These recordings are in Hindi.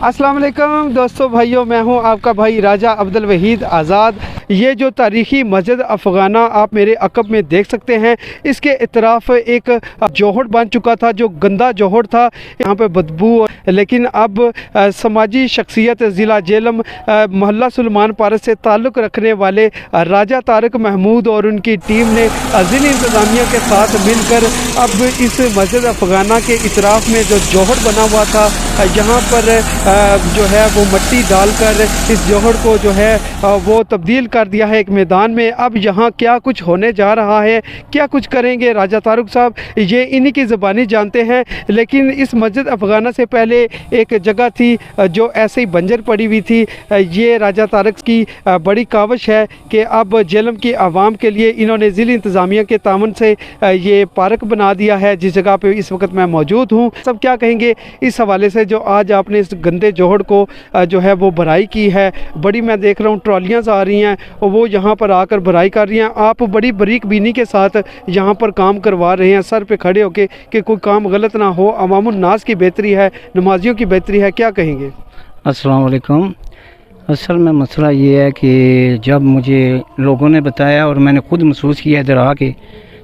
अस्सलाम वालेकुम दोस्तों, भाइयों, मैं हूं आपका भाई राजा अब्दुल वहीद आज़ाद। ये जो तारीख़ी मस्जिद अफ़गाना आप मेरे अक़ब में देख सकते हैं, इसके इतराफ़ एक जोहड़ बन चुका था जो गंदा जोहड़ था। यहाँ पे बदबू, लेकिन अब समाजी शख्सियत ज़िला जेलम मोहल्ला सुलेमान पारस से ताल्लुक़ रखने वाले राजा तारिक महमूद और उनकी टीम ने ज़िला इंतज़ामिया के साथ मिलकर अब इस मस्जिद अफ़गाना के इतराफ़ में जो जोहड़ बना हुआ था, यहाँ पर जो है वो मट्टी डालकर इस जोहड़ को जो है वो तब्दील कर दिया है एक मैदान में। अब यहाँ क्या कुछ होने जा रहा है, क्या कुछ करेंगे राजा तारिक साहब, ये इन्हीं की ज़बानी जानते हैं। लेकिन इस मस्जिद अफ़गाना से पहले एक जगह थी जो ऐसे ही बंजर पड़ी हुई थी। ये राजा तारिक की बड़ी काविश है कि अब जेलम की आवाम के लिए इन्होंने ज़िला इंतज़ामिया के तामन से ये पार्क बना दिया है, जिस जगह पे इस वक्त मैं मौजूद हूँ। सब क्या कहेंगे इस हवाले से जो आज आपने इस गंदे जोहड़ को जो है वो भराई की है। बड़ी मैं देख रहा हूँ ट्रॉलियाँ आ रही हैं और वो यहाँ पर आकर भराई कर रही हैं। आप बड़ी बारीक बीनी के साथ यहाँ पर काम करवा रहे हैं, सर पे खड़े होके कि कोई काम गलत ना हो, अवामुन नास की बेहतरी है, नमाजियों की बेहतरी है। क्या कहेंगे? अस्सलाम वालेकुम। असल में मसला ये है कि जब मुझे लोगों ने बताया और मैंने खुद महसूस किया इधर आके,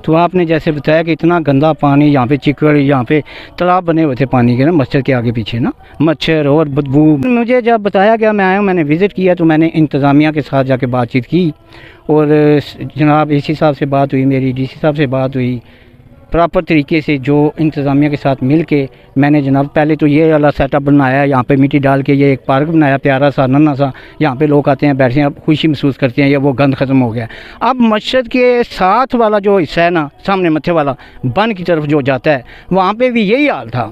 तो आपने जैसे बताया कि इतना गंदा पानी, यहाँ पे चिकड़, यहाँ पे तालाब बने हुए थे पानी के ना, मस्जिद के आगे पीछे ना, मच्छर और बदबू। मुझे जब बताया गया, मैं आया, मैंने विज़िट किया, तो मैंने इंतज़ामिया के साथ जाके बातचीत की और जनाब एसी साहब से बात हुई, मेरी डीसी साहब से बात हुई। प्रॉपर तरीके से जो इंतज़ामिया के साथ मिल के मैंने जनाब पहले तो ये वाला सेटअप बनाया, यहाँ पे मिट्टी डाल के ये एक पार्क बनाया प्यारा सा नन्हा सा। यहाँ पे लोग आते हैं, बैठते हैं, खुशी महसूस करते हैं, ये वो गंद ख़त्म हो गया। अब मस्जिद के साथ वाला जो हिस्सा है ना, सामने मत्थे वाला बन की तरफ जो जाता है, वहाँ पे भी यही हाल था।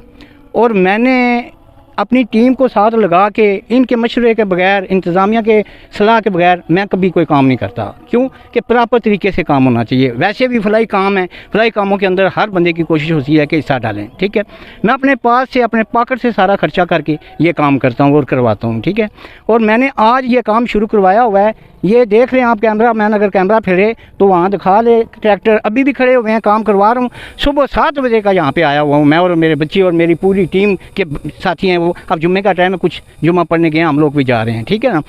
और मैंने अपनी टीम को साथ लगा के इनके मशवरे के बगैर, इंतज़ामिया के सलाह के बगैर मैं कभी कोई काम नहीं करता। क्यों कि प्रॉपर तरीके से काम होना चाहिए। वैसे भी फलाई काम है, फलाई कामों के अंदर हर बंदे की कोशिश होती है कि हिस्सा डालें, ठीक है। मैं अपने पास से, अपने पॉकेट से सारा खर्चा करके ये काम करता हूँ और करवाता हूँ, ठीक है। और मैंने आज ये काम शुरू करवाया हुआ है। ये देख रहे हैं आप कैमरा मैन, अगर कैमरा फिरे तो वहाँ दिखा ले, ट्रैक्टर अभी भी खड़े हुए हैं, काम करवा रहा हूँ। सुबह 7 बजे का यहाँ पे आया हुआ हूँ मैं और मेरे बच्चे और मेरी पूरी टीम के साथी हैं। वो अब जुम्मे का टाइम है, कुछ जुम्मा पढ़ने गए हैं, हम लोग भी जा रहे हैं, ठीक है ना।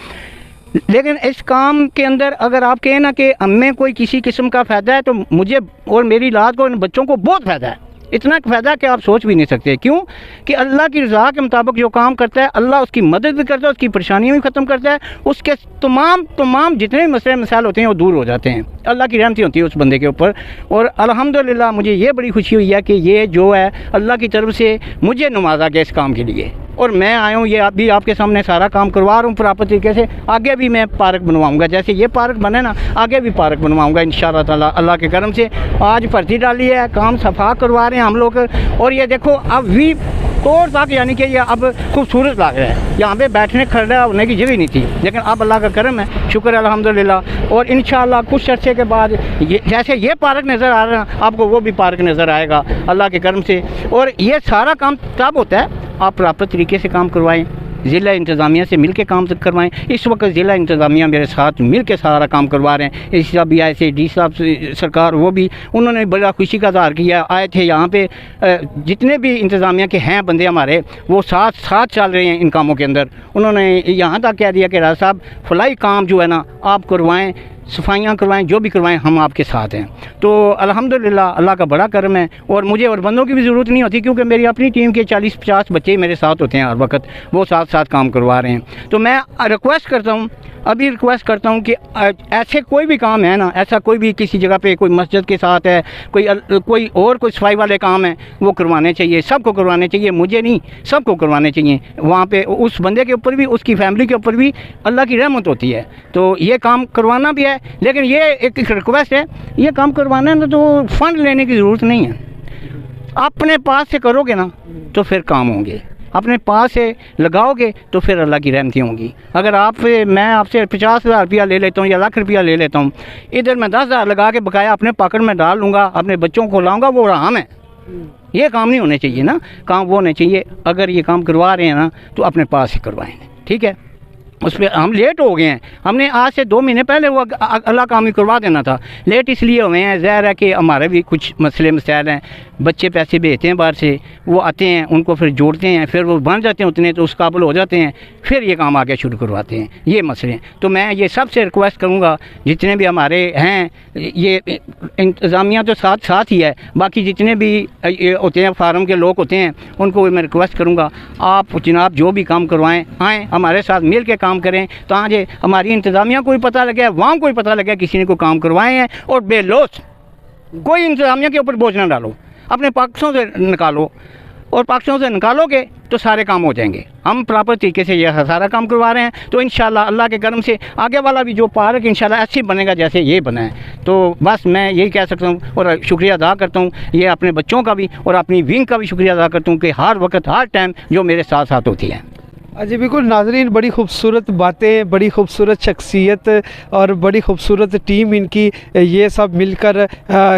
लेकिन इस काम के अंदर अगर आप कहें ना कि हमें कोई किसी किस्म का फ़ायदा है, तो मुझे और मेरी लाद को, इन बच्चों को बहुत फ़ायदा है। इतना फ़ायदा कि आप सोच भी नहीं सकते। क्यों कि अल्लाह की रज़ा के मुताबिक जो काम करता है, अल्लाह उसकी मदद भी करता है, उसकी परेशानियाँ भी ख़त्म करता है, उसके तमाम जितने भी मसले मसाइल होते हैं वो दूर हो जाते हैं। अल्लाह की रहमती होती है उस बंदे के ऊपर। और अल्हम्दुलिल्लाह मुझे ये बड़ी खुशी हुई है कि ये जो है अल्लाह की तरफ से मुझे नवाजा गया इस काम के लिए। और मैं आया हूँ, ये आप भी आपके सामने सारा काम करवा रहा हूँ प्रॉपर तरीके से। आगे भी मैं पार्क बनवाऊँगा, जैसे ये पार्क बने ना, आगे भी पार्क बनवाऊँगा इंशाअल्लाह ताला अल्लाह के करम से। आज भर्ती डाली है, काम सफा करवा रहे हैं हम लोग। और ये देखो अब भी तोड़ तक, यानी कि ये अब खूबसूरत लग रहा है। यहाँ पे बैठने खड़ा होने की जगह नहीं थी, लेकिन अब अल्लाह का करम है, शुक्र है अल्हम्दुलिल्लाह। और इंशाअल्लाह कुछ अर्से के बाद जैसे ये पार्क नज़र आ रहा है आपको, वो भी पार्क नज़र आएगा अल्लाह के करम से। और ये सारा काम तब होता है आप प्रॉपर तरीके से काम करवाएं, ज़िला इंतज़ामिया से मिल के काम करवाएं। इस वक्त ज़िला इंतज़ामिया मेरे साथ मिल के सारा काम करवा रहे हैं। इस साहब भी आए थे, डी साहब सरकार, वो भी, उन्होंने बड़ा खुशी का इज़हार किया, आए थे यहाँ पे। जितने भी इंतज़ामिया के हैं बंदे हमारे, वो साथ चल रहे हैं इन कामों के अंदर। उन्होंने यहाँ तक कह दिया कि राजा साहब फलाई काम जो है ना आप करवाएँ, सफाइयाँ करवाएं, जो भी करवाएं, हम आपके साथ हैं। तो अल्हम्दुलिल्लाह अल्लाह का बड़ा करम है। और मुझे और बंदों की भी ज़रूरत नहीं होती, क्योंकि मेरी अपनी टीम के 40-50 बच्चे मेरे साथ होते हैं हर वक्त, वो साथ काम करवा रहे हैं। तो मैं रिक्वेस्ट करता हूँ, अभी रिक्वेस्ट करता हूँ कि ऐसे कोई भी काम है ना, ऐसा कोई भी किसी जगह पे कोई मस्जिद के साथ है, कोई और कोई सफाई वाले काम है, वो करवाने चाहिए, सबको करवाने चाहिए, मुझे नहीं, सबको करवाने चाहिए। वहाँ पे उस बंदे के ऊपर भी, उसकी फैमिली के ऊपर भी अल्लाह की रहमत होती है। तो ये काम करवाना भी है। लेकिन ये एक रिक्वेस्ट है, ये काम करवाना है तो फ़ंड लेने की ज़रूरत नहीं है। अपने पास से करोगे ना तो फिर काम होंगे, अपने पास से लगाओगे तो फिर अल्लाह की रहमती होंगी। अगर मैं आपसे 50,000 रुपया ले लेता हूँ या लाख रुपया ले लेता हूँ, इधर मैं 10,000 लगा के बकाया अपने पॉकेट में डाल लूँगा, अपने बच्चों को लाऊँगा, वो आराम है। ये काम नहीं होने चाहिए ना, काम वो होने चाहिए। अगर ये काम करवा रहे हैं ना तो अपने पास ही करवाएँ, ठीक है। उस पर हम लेट हो गए हैं, हमने आज से 2 महीने पहले वो अल्लाह काम ही करवा देना था। लेट इसलिए हुए हैं, ज़ाहिर है कि हमारे भी कुछ मसले मसाइल हैं, बच्चे पैसे भेजते हैं बाहर से, वो आते हैं, उनको फिर जोड़ते हैं, फिर वो बन जाते हैं उतने, तो उस काबिल हो जाते हैं, फिर ये काम आगे शुरू करवाते हैं। ये मसले हैं। तो मैं ये सबसे रिक्वेस्ट करूँगा, जितने भी हमारे हैं, ये इंतज़ामिया तो साथ साथ ही है, बाकी जितने भी ये होते हैं फार्म के लोग होते हैं, उनको मैं रिक्वेस्ट करूँगा, आप जनाब जो भी काम करवाएँ आएँ हमारे साथ मिल के काम करें, तो आज हमारी इंतज़ामिया को भी पता लगे, वहाँ को भी पता लगे किसी ने कोई काम करवाए हैं, और बेलौस कोई इंतज़ामिया के ऊपर बोझ ना डालो, अपने पक्षों से निकालो, और पक्षों से निकालोगे तो सारे काम हो जाएंगे। हम प्रॉपर तरीके से यह सारा काम करवा रहे हैं, तो इंशाल्लाह अल्लाह के करम से आगे वाला भी जो पार्क इंशाल्लाह ऐसे बनेगा जैसे ये बना है। तो बस मैं यही कह सकता हूँ, और शुक्रिया अदा करता हूँ ये अपने बच्चों का भी और अपनी विंग का भी शुक्रिया अदा करता हूँ कि हर वक्त हर टाइम जो मेरे साथ साथ होती है। जी बिल्कुल नाज़रीन, बड़ी खूबसूरत बातें, बड़ी खूबसूरत शख्सियत और बड़ी खूबसूरत टीम इनकी, ये सब मिलकर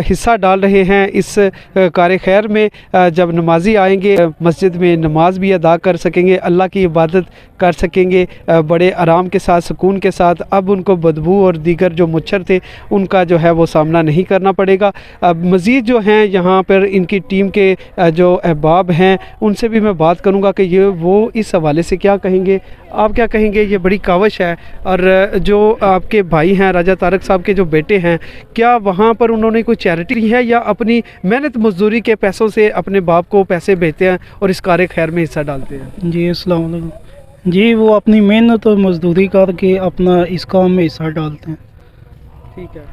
हिस्सा डाल रहे हैं इस कार खैर में। जब नमाजी आएंगे मस्जिद में नमाज भी अदा कर सकेंगे, अल्लाह की इबादत कर सकेंगे बड़े आराम के साथ, सुकून के साथ। अब उनको बदबू और दीगर जो मच्छर थे उनका जो है वो सामना नहीं करना पड़ेगा। अब मज़ीद जो हैं यहाँ पर इनकी टीम के जो अहबाब हैं उनसे भी मैं बात करूँगा कि ये वो इस हवाले से क्या कहेंगे, आप क्या कहेंगे। ये बड़ी कावश है, और जो आपके भाई हैं राजा तारक साहब के जो बेटे हैं, क्या वहाँ पर उन्होंने कोई चैरिटी है या अपनी मेहनत मजदूरी के पैसों से अपने बाप को पैसे भेजते हैं और इस कार खैर में हिस्सा डालते हैं? जी अस्सलाम वालेकुम। जी वो अपनी मेहनत और मजदूरी करके अपना इस काम में हिस्सा डालते हैं। ठीक है,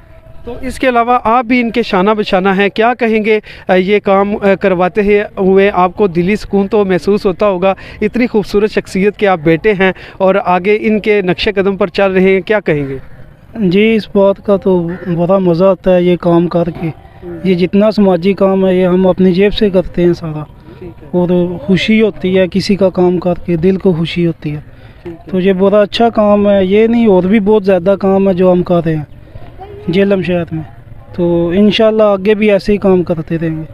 तो इसके अलावा आप भी इनके शाना बशाना हैं, क्या कहेंगे ये काम करवाते हुए आपको दिली सुकून तो महसूस होता होगा, इतनी खूबसूरत शख्सियत के आप बेटे हैं और आगे इनके नक्शे कदम पर चल रहे हैं, क्या कहेंगे? जी इस बात का तो बड़ा मज़ा आता है ये काम करके। ये जितना समाजी काम है ये हम अपनी जेब से करते हैं सारा, और खुशी होती है किसी का काम करके, दिल को खुशी होती है। तो ये बड़ा अच्छा काम है, ये नहीं और भी बहुत ज़्यादा काम है जो हम कर रहे हैं जेलम शहर में। तो इंशाल्लाह आगे भी ऐसे ही काम करते रहेंगे।